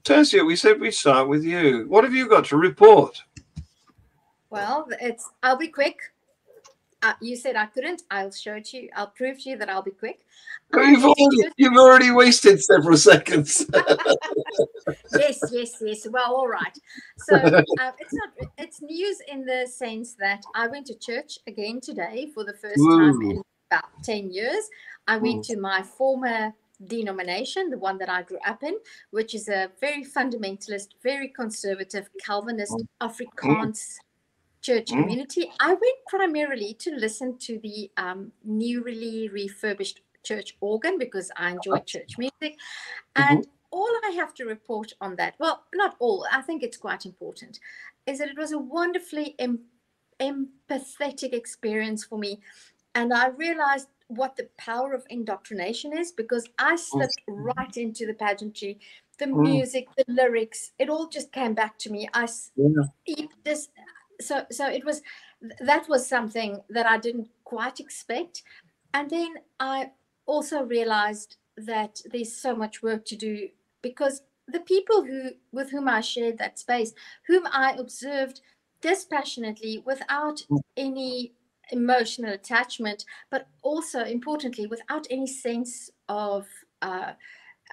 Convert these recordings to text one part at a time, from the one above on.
Tertia, we said we'd start with you. What have you got to report? Well, I'll be quick. You said I couldn't. I'll show it to you. I'll prove to you that I'll be quick. You've already wasted several seconds. Yes. Well, all right. So it's news in the sense that I went to church again today for the first time in about 10 years. I went to my former denomination, the one that I grew up in, which is a very fundamentalist, very conservative, Calvinist, Afrikaans church community. I went primarily to listen to the newly refurbished church organ because I enjoy church music. And all I have to report on that, well, not all, I think it's quite important, is that it was a wonderfully empathetic experience for me. And I realized what the power of indoctrination is, because I slipped right into the pageantry, the music, the lyrics, it all just came back to me. So that was something that I didn't quite expect. And then I also realized that there's so much work to do, because the people with whom I shared that space, whom I observed dispassionately without any emotional attachment, but also importantly without any sense of I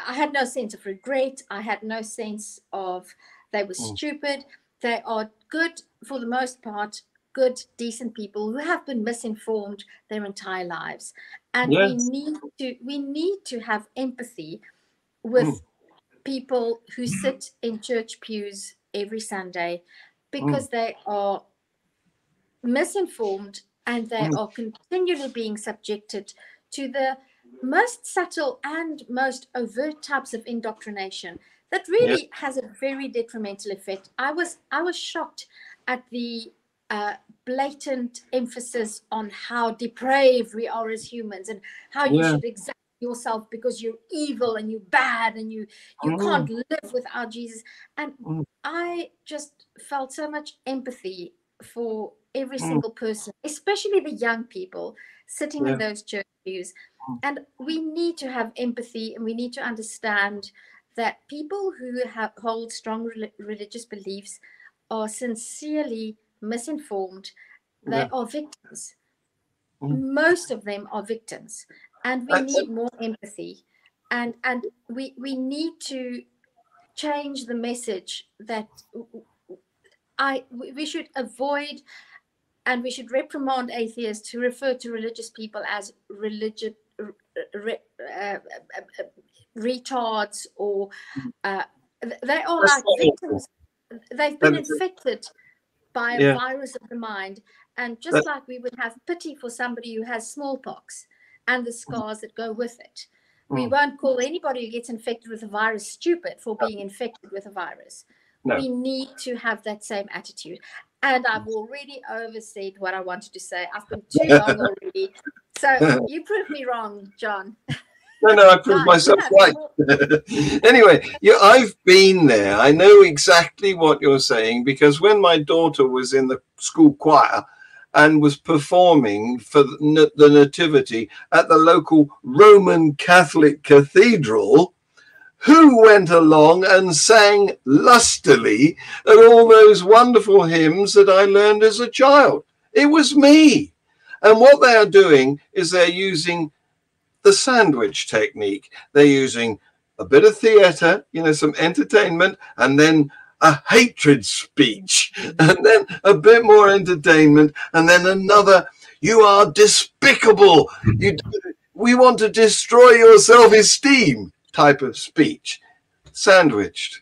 had no sense of regret. I had no sense of they were stupid. They are good, for the most part, good, decent people who have been misinformed their entire lives. And we need to have empathy with people who sit in church pews every Sunday, because they are misinformed and they are continually being subjected to the most subtle and most overt types of indoctrination that really has a very detrimental effect. I was shocked at the blatant emphasis on how depraved we are as humans, and how you should examine yourself because you're evil and you're bad and you can't live without Jesus. And I just felt so much empathy for every single person, especially the young people sitting in those church pews. And we need to have empathy, and we need to understand that people who hold strong religious beliefs are sincerely misinformed. They are victims. Most of them are victims, and we need more empathy, and we need to change the message that we should avoid, and we should reprimand atheists who refer to religious people as religious retards, or they are like victims. They've been infected by a virus of the mind. And just like we would have pity for somebody who has smallpox and the scars that go with it, we won't call anybody who gets infected with a virus stupid for being infected with a virus. We need to have that same attitude. And I've already oversaid what I wanted to say. I've been too long already. So you proved me wrong, John. No, I proved myself right. Anyway, I've been there. I know exactly what you're saying, because when my daughter was in the school choir and was performing for the Nativity at the local Roman Catholic cathedral, who went along and sang lustily at all those wonderful hymns that I learned as a child? It was me. And what they are doing is they're using the sandwich technique. They're using a bit of theater, some entertainment, and then a hatred speech, and then a bit more entertainment, and then another, you are despicable, we want to destroy your self-esteem type of speech, sandwiched.